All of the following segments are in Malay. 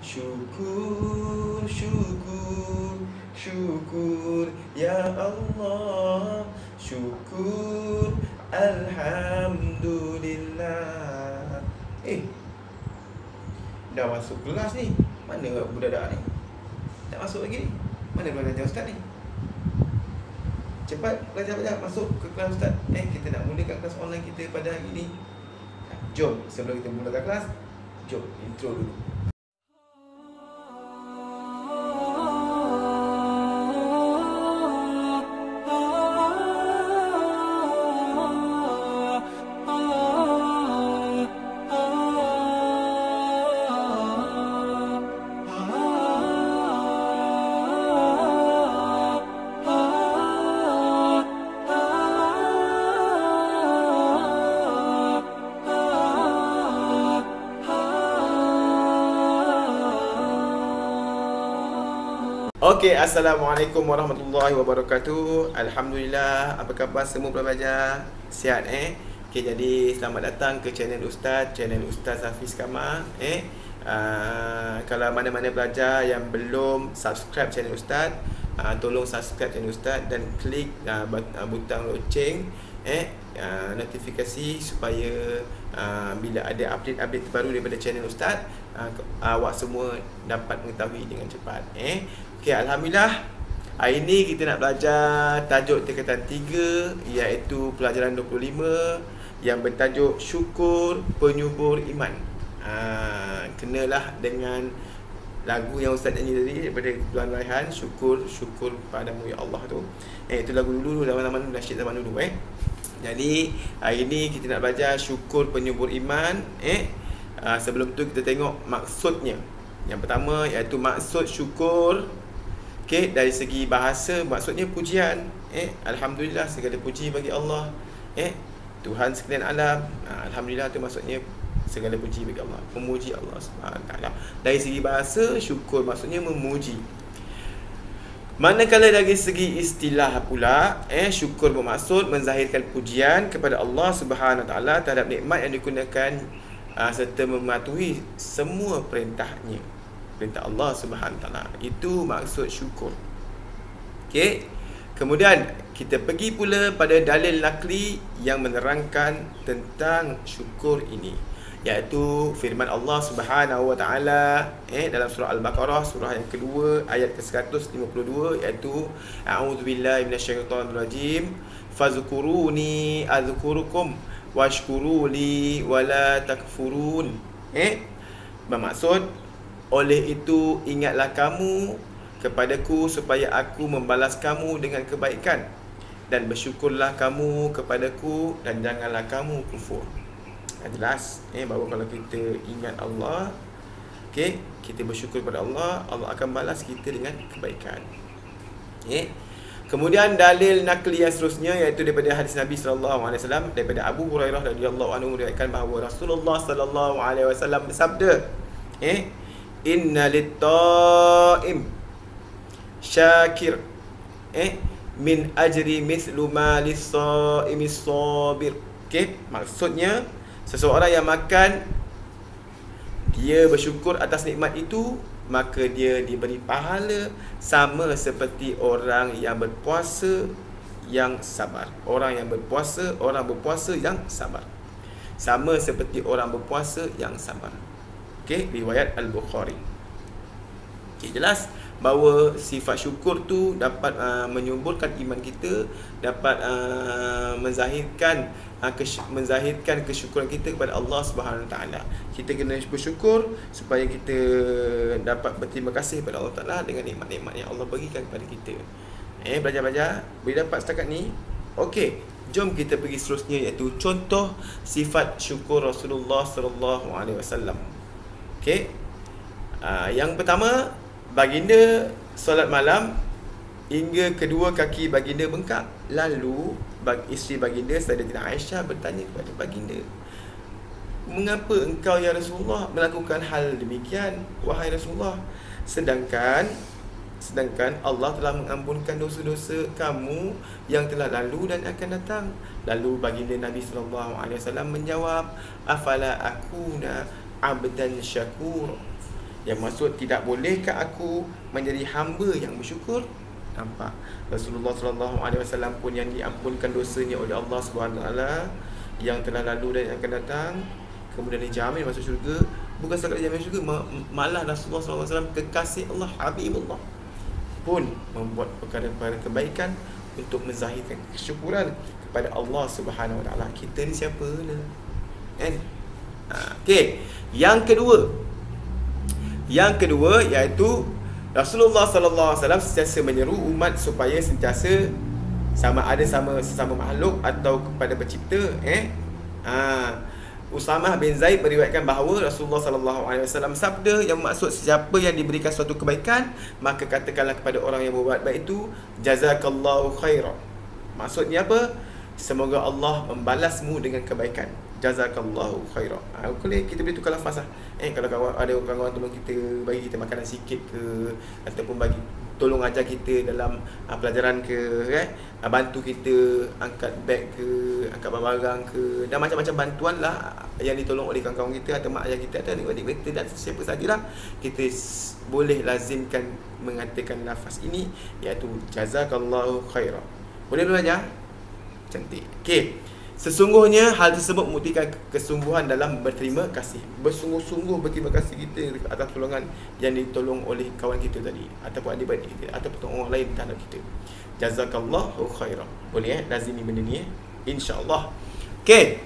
Syukur, syukur, syukur ya Allah. Syukur, alhamdulillah. Dah masuk kelas ni. Mana budak-budak ni? Tak masuk lagi ni. Mana belajar ustaz ni? Cepat belajar masuk ke kelas ustaz. Kita nak mulakan kelas online kita pada hari ni. Jom, sebelum kita mulakan kelas, jom intro dulu. Okey, Assalamualaikum warahmatullahi wabarakatuh. Alhamdulillah, apa khabar semua pelajar? Sihat Okey, jadi selamat datang ke channel Ustaz Hafiz Kamar. Kalau mana-mana pelajar yang belum subscribe channel Ustaz, tolong subscribe channel Ustaz dan klik butang loceng notifikasi supaya bila ada update-update terbaru daripada channel Ustaz, awak semua dapat mengetahui dengan cepat. Okey, Alhamdulillah, hari ni kita nak belajar tajuk tingkatan 3, iaitu pelajaran 25 yang bertajuk Syukur Penyubur Iman. Kenalah dengan lagu yang Ustaz nyanyi tadi daripada Kumpulan Raihan, Syukur padamu ya Allah tu. Itu lagu dulu, zaman-zaman nasyid zaman dulu. Jadi hari ni kita nak belajar Syukur Penyubur Iman. Sebelum tu kita tengok maksudnya. Yang pertama iaitu maksud syukur. Okey, dari segi bahasa maksudnya pujian. Alhamdulillah, segala puji bagi Allah. Tuhan sekalian alam. Alhamdulillah tu maksudnya segala puji bagi Allah, memuji Allah Subhanahu Wa Taala. Dari segi bahasa, syukur maksudnya memuji. Manakala dari segi istilah pula, syukur bermaksud menzahirkan pujian kepada Allah Subhanahu Wa Taala terhadap nikmat yang digunakan serta mematuhi semua perintah Allah Subhanahu Wa Taala. Itu maksud syukur. Okey. Kemudian kita pergi pula pada dalil nakli yang menerangkan tentang syukur ini, iaitu firman Allah Subhanahu Wa Taala dalam surah Al-Baqarah, surah yang kedua ayat ke-152, iaitu a'udzubillahi minasyaitonirrajim fazkuruni adzkurukum washkuruli wala takfurun. Bermaksud, oleh itu ingatlah kamu kepadaku supaya aku membalas kamu dengan kebaikan, dan bersyukurlah kamu kepadaku dan janganlah kamu kufur. Jelas bahawa kalau kita ingat Allah, kita bersyukur kepada Allah, Allah akan balas kita dengan kebaikan. Kemudian dalil nakli yang seterusnya iaitu daripada hadis Nabi SAW, daripada Abu Hurairah radhiyallahu anhu meriwayatkan bahawa Rasulullah sallallahu alaihi wasallam bersabda, inna lit-ta'im syakir min ajri mithlu ma lis-sa'imi sabir. Maksudnya seseorang yang makan, dia bersyukur atas nikmat itu, maka dia diberi pahala sama seperti orang yang berpuasa yang sabar. Orang berpuasa yang sabar. Sama seperti orang berpuasa yang sabar. Riwayat Al-Bukhari. Jelas bahawa sifat syukur tu dapat menyuburkan iman kita, dapat menzahirkan kesyukuran kita kepada Allah Subhanahu Wa Taala. Kita kena bersyukur supaya kita dapat berterima kasih kepada Allah Taala dengan nikmat-nikmat yang Allah berikan kepada kita. Belajar-belajar boleh dapat setakat ni. Okey, jom kita pergi seterusnya, iaitu contoh sifat syukur Rasulullah sallallahu alaihi wasallam. Yang pertama, baginda solat malam hingga kedua kaki baginda bengkak. Lalu isteri baginda Sayyidatina Aisyah bertanya kepada baginda, mengapa engkau ya Rasulullah melakukan hal demikian, wahai Rasulullah, sedangkan Allah telah mengampunkan dosa-dosa kamu yang telah lalu dan akan datang. Lalu baginda Nabi SAW menjawab, afala akuna abdan syakur. Yang maksud tidak bolehkah aku menjadi hamba yang bersyukur? Nampak? Rasulullah SAW pun yang diampunkan dosanya oleh Allah Subhanahu Wa Taala yang telah lalu dan yang akan datang, kemudian dijamin masuk syurga. Bukan sekadar dijamin syurga, malah Rasulullah SAW, kekasih Allah, Habibullah, pun membuat perkara-perkara kebaikan untuk menzahirkan kesyukuran kepada Allah Subhanahu Wa Taala. Kita ni siapa lah, kan? Okey, yang kedua iaitu Rasulullah sallallahu alaihi wasallam sentiasa menyeru umat supaya sentiasa sesama makhluk atau kepada pencipta. Usamah bin Zaid meriwayatkan bahawa Rasulullah sallallahu alaihi wasallam sabda yang maksud siapa yang diberikan suatu kebaikan, maka katakanlah kepada orang yang berbuat baik itu, jazakallahu khairan. Maksudnya apa? Semoga Allah membalasmu dengan kebaikan. Jazakallahu khairan. Kita boleh tukar lafaz lah. Kalau ada kawan-kawan tolong kita, bagi kita makanan sikit ke, ataupun bagi tolong ajar kita dalam pelajaran ke, bantu kita angkat beg ke, angkat barang ke, dan macam-macam bantuan lah yang ditolong oleh kawan-kawan kita atau mak ayah kita atau adik-adik kita dan siapa sajalah, kita boleh lazimkan mengatakan lafaz ini, iaitu jazakallahu khairan. Boleh dulu aja. Cantik. Okey. Sesungguhnya hal tersebut membuktikan kesungguhan dalam berterima kasih. Bersungguh-sungguh berterima kasih kita atas tolongan yang ditolong oleh kawan kita tadi, ataupun adik-adik kita, ataupun orang lain terhadap kita. Jazakallahu khairan. Boleh lazimi benda ni insya-Allah. Okey.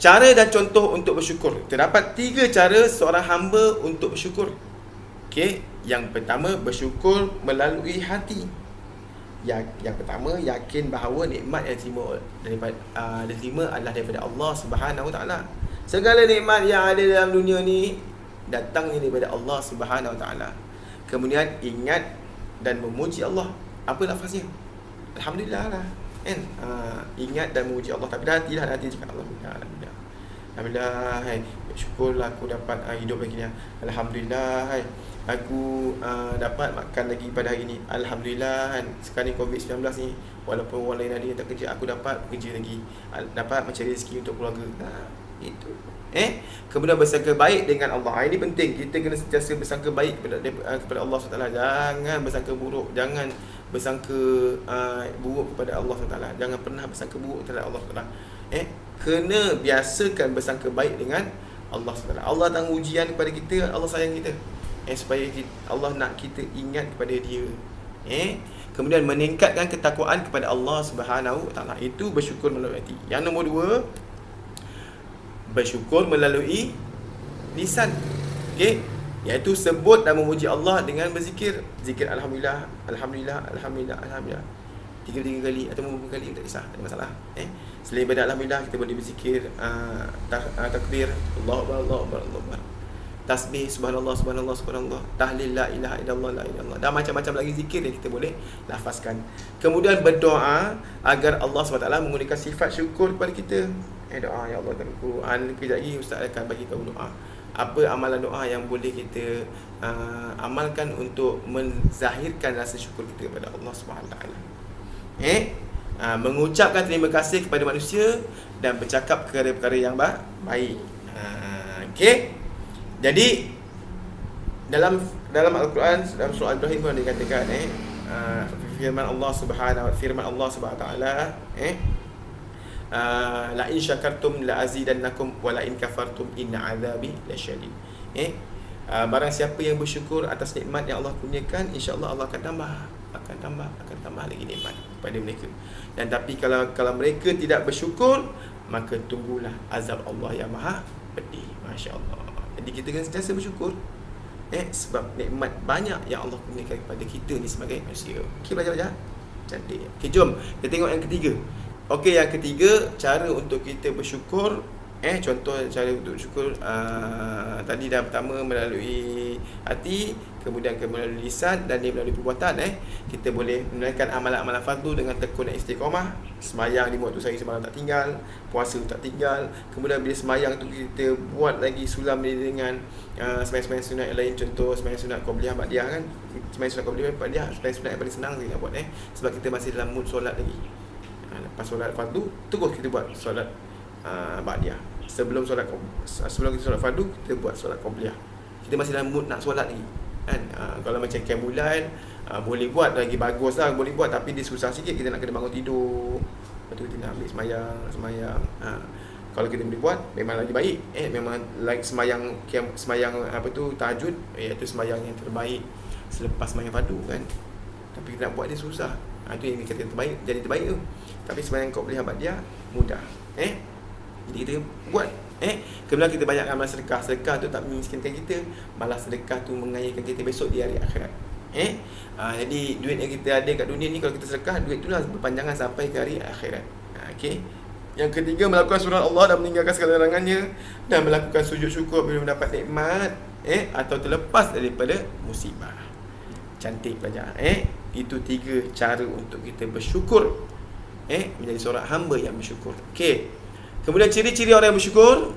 Cara dan contoh untuk bersyukur. Terdapat 3 cara seorang hamba untuk bersyukur. Okey, yang pertama bersyukur melalui hati. Yang pertama, yakin bahawa nikmat yang diterima adalah daripada Allah Subhanahu Wa Taala. Segala nikmat yang ada dalam dunia ni datangnya daripada Allah Subhanahu Wa Taala. Kemudian ingat dan memuji Allah. Apa lafaznya? Alhamdulillah lah, kan? Ingat dan memuji Allah, tapi dah hati cakap alhamdulillah. Alhamdulillah, syukurlah aku dapat hidup lagi ni. Alhamdulillah, aku dapat makan lagi pada hari ni. Alhamdulillah, sekarang ni COVID-19 ni, walaupun orang lain ada yang tak kerja, aku dapat bekerja lagi, dapat mencari rezeki untuk keluarga. Itu. Kemudian bersangka baik dengan Allah. Ini penting, kita kena sentiasa bersangka baik kepada Allah SWT. Jangan bersangka buruk, jangan bersangka buruk kepada Allah SWT. Jangan pernah bersangka buruk terhadap Allah SWT. Kena biasakan bersangka baik dengan Allah SWT. Allah tanggung ujian kepada kita, Allah sayang kita. Supaya Allah nak kita ingat kepada Dia. Kemudian meningkatkan ketakwaan kepada Allah Subhanahu Wa Taala. Itu bersyukur melalui hati. Yang nombor 2, bersyukur melalui lisan. Okey, iaitu sebut dan memuji Allah dengan berzikir. Zikir alhamdulillah, alhamdulillah, alhamdulillah, alhamdulillah. 3 kali atau beberapa kali tak kisah, tak ada masalah. Selain daripada alhamdulillah, kita boleh berzikir takbir, Allahu akbar, Allahu akbar, Allahu akbar. Tasbih, subhanallah, subhanallah, subhanallah. Tahlil, la ilaha illallah, la ilaha illallah. Dan macam-macam lagi zikir yang kita boleh lafazkan. Kemudian berdoa agar Allah SWT menggunakan sifat syukur kepada kita. Doa, ya Allah, dalam Quran. Kejap lagi Ustaz akan bagi tahu doa. Apa amalan doa yang boleh kita amalkan untuk menzahirkan rasa syukur kita kepada Allah SWT. Mengucapkan terima kasih kepada manusia dan bercakap perkara-perkara yang baik. Okey. Jadi dalam Al-Quran, dalam surah Ibrahim pun dikatakan firman Allah Subhanahu Wa Taala, la in syakartum la azidannakum wa la in kafartum inna azabi lasyadid. Barang siapa yang bersyukur atas nikmat yang Allah kurniakan, insya-Allah Allah akan tambah lagi nikmat kepada mereka. Dan tapi kalau mereka tidak bersyukur, maka tunggulah azab Allah yang maha pedih. Masya-Allah. Jadi kita kena sentiasa bersyukur sebab nikmat banyak yang Allah kurniakan kepada kita ni sebagai manusia. Okey, belajar. Cantik. Okey, jom kita tengok yang ketiga. Okey, yang ketiga, cara untuk kita bersyukur. Contoh cara untuk bersyukur tadi dah pertama melalui hati, kemudian melalui lisan dan melalui perbuatan. Kita boleh menunaikan amalan-amalan fardu dengan tekun dan istiqamah. Semayang 5 waktu sehari semalam tak tinggal, puasa tak tinggal. Kemudian bila semayang tu kita buat lagi sulam dengan sembahyang-sembahyang sunat yang lain. Contoh sembahyang sunat qabliyah ba'diyah kan. Sembahyang sunat qabliyah ba'diyah, sembahyang sunat yang paling senang kita nak buat sebab kita masih dalam mood solat lagi. Lepas solat fardu terus kita buat solat ba'diyah. Sebelum kita solat fardu, kita buat solat qabliyah. kita masih dalam mood nak solat lagi kan. Kalau macam camp bulan boleh buat lagi bagus lah, boleh buat, tapi dia susah sikit, kita nak kena bangun tidur, lepas tu kita nak ambil semayang. Kalau kita boleh buat memang lagi baik, memang like semayang apa tu tahajud, iaitu semayang yang terbaik selepas semayang fardu kan. Tapi kita nak buat dia susah. Itu yang dikatakan terbaik, jadi terbaik tu. Tapi semayang kau boleh hambat dia mudah. Jadi kita buat. Kemudian kita banyakkan amal sedekah. Sedekah tu tak memiskinkan kita, malah sedekah tu mengayakan kita besok di hari akhirat. Jadi duit yang kita ada kat dunia ni, kalau kita sedekah, duit tu lah berpanjangan sampai ke hari akhirat. Okey. Yang ketiga, melakukan surat Allah dan meninggalkan segala larangannya, dan melakukan sujud syukur bila mendapat nikmat atau terlepas daripada musibah. Cantik pelajar. Itu 3 cara untuk kita bersyukur, menjadi seorang hamba yang bersyukur. Okey. Kemudian ciri-ciri orang yang bersyukur.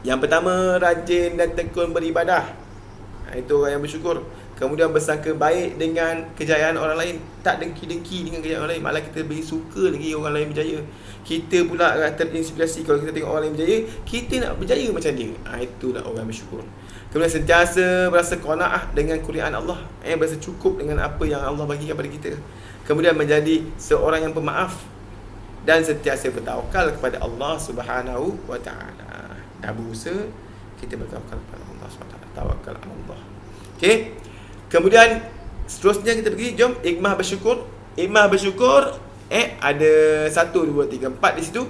Yang pertama, rajin dan tekun beribadah. Itu orang yang bersyukur. Kemudian bersangka baik dengan kejayaan orang lain, tak dengki-dengki dengan kejayaan orang lain, malah kita lebih suka lagi orang lain berjaya. Kita pula terinspirasi kalau kita tengok orang lain berjaya, kita nak berjaya macam dia. Itulah orang bersyukur. Kemudian sentiasa berasa qanaah dengan kurniaan Allah, berasa cukup dengan apa yang Allah bagi kepada kita. Kemudian menjadi seorang yang pemaaf dan sentiasa bertawakal kepada Allah Subhanahu wa taala. Dah berusaha, kita bertawakal kepada Allah Subhanahu wa taala. Tawakal Allah. Okey. Kemudian seterusnya kita pergi, jom hikmah bersyukur. Hikmah bersyukur ada 1 2 3 4 di situ.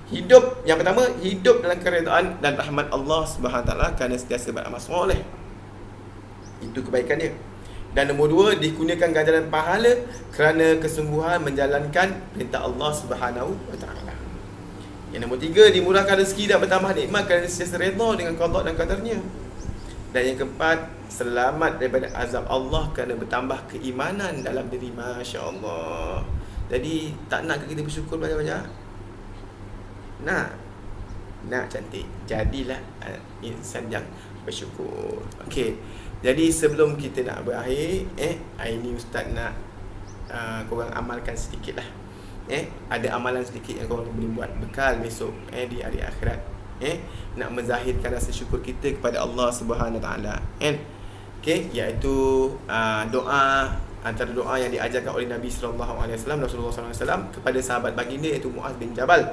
Hidup, yang pertama, hidup dalam keredaan dan rahmat Allah Subhanahu wa taala kerana sentiasa beramal soleh. Itu kebaikan dia. Dan nombor 2, dikurniakan ganjaran pahala kerana kesungguhan menjalankan perintah Allah Subhanahu wa taala. Yang nombor 3, dimurahkan rezeki dan bertambah nikmat kerana sentiasa redha dengan qada dan qadarnya. Dan yang keempat, selamat daripada azab Allah kerana bertambah keimanan dalam diri. Masya-Allah. Jadi tak nak kita bersyukur banyak-banyak? Nak cantik. Jadilah insan yang bersyukur. Okey. Jadi sebelum kita nak berakhir, hari ni ustaz nak korang amalkan sedikit lah. Ada amalan sedikit yang korang boleh buat bekal besok di hari akhirat. Nak menzahirkan rasa syukur kita kepada Allah Subhanahu Wa Taala. Okey, iaitu doa, antara doa yang diajarkan oleh Nabi sallallahu alaihi wasallam, Rasulullah sallallahu alaihi wasallam kepada sahabat baginda iaitu Muaz bin Jabal.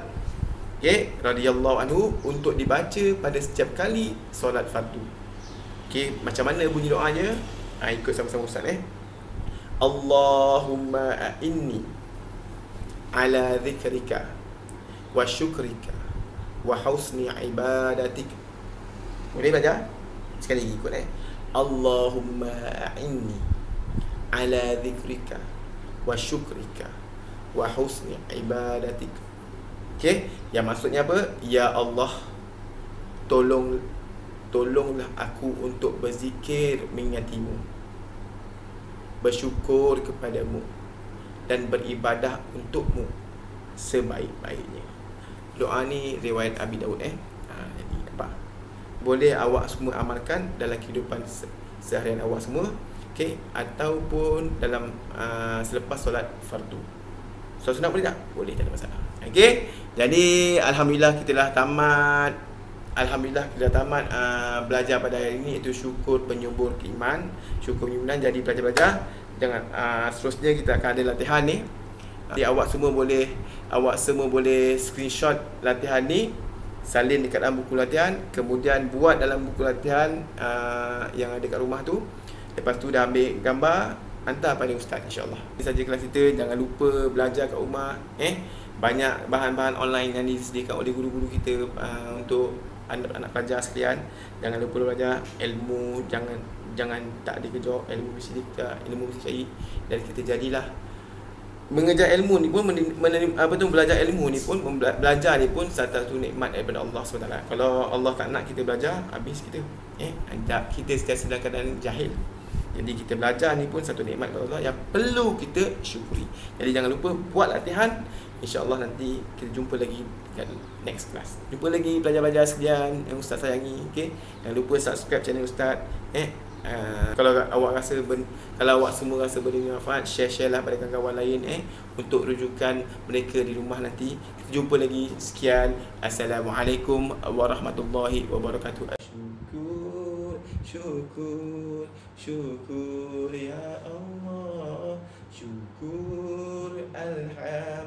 Okey, radhiyallahu anhu, untuk dibaca pada setiap kali solat fardu. Okey, macam mana bunyi doanya? Ikut sama-sama ustaz Allahumma a'inni ala dzikrika wa syukrika wa husni ibadatik. Boleh baca? Sekali lagi ikut Allahumma a'inni ala dzikrika wa syukrika wa husni ibadatik. Okey, yang maksudnya apa? Ya Allah, tolonglah aku untuk berzikir mengingatimu, bersyukur kepadamu, dan beribadah untukmu sebaik-baiknya. Doa ni riwayat Abi Daud. Jadi apa? Boleh awak semua amalkan dalam kehidupan seharian awak semua. Okey, ataupun dalam selepas solat fardu. Solat sunat boleh tak? Boleh, tak ada masalah. Okey. Jadi alhamdulillah kita dah tamat. Belajar pada hari ini, iaitu syukur penyubur iman, syukur penyuburan. Jadi pelajar-pelajar, jangan seterusnya kita akan ada latihan ni. Jadi awak semua boleh screenshot latihan ni, salin dekat dalam buku latihan, kemudian buat dalam buku latihan yang ada kat rumah tu. Lepas tu dah ambil gambar, hantar pada ustaz insya-Allah. Ini saja kelas kita. Jangan lupa belajar kat rumah. Banyak bahan-bahan online yang disediakan oleh guru-guru kita untuk anak-anak pelajar sekalian. Jangan lupa belajar ilmu, jangan tak dikejar ilmu, mesti cari. Dan kita jadilah mengejar ilmu ni pun belajar ilmu ni pun, belajar ni pun satu nikmat daripada Allah SWT. Kalau Allah tak nak kita belajar, habis kita. Kita sentiasa dalam keadaan jahil. Jadi kita belajar ni pun satu nikmat daripada Allah yang perlu kita syukuri. Jadi jangan lupa buat latihan. InsyaAllah nanti kita jumpa lagi kat next class. Jumpa lagi pelajar-pelajar sekalian yang ustaz sayangi. Okay? Jangan lupa subscribe channel ustaz. Kalau awak semua rasa benda ni manfaat, share lah pada kawan-kawan lain untuk rujukan mereka di rumah nanti. Kita jumpa lagi. Sekian. Assalamualaikum warahmatullahi wabarakatuh. Syukur syukur, syukur ya Allah, syukur alhamdulillah.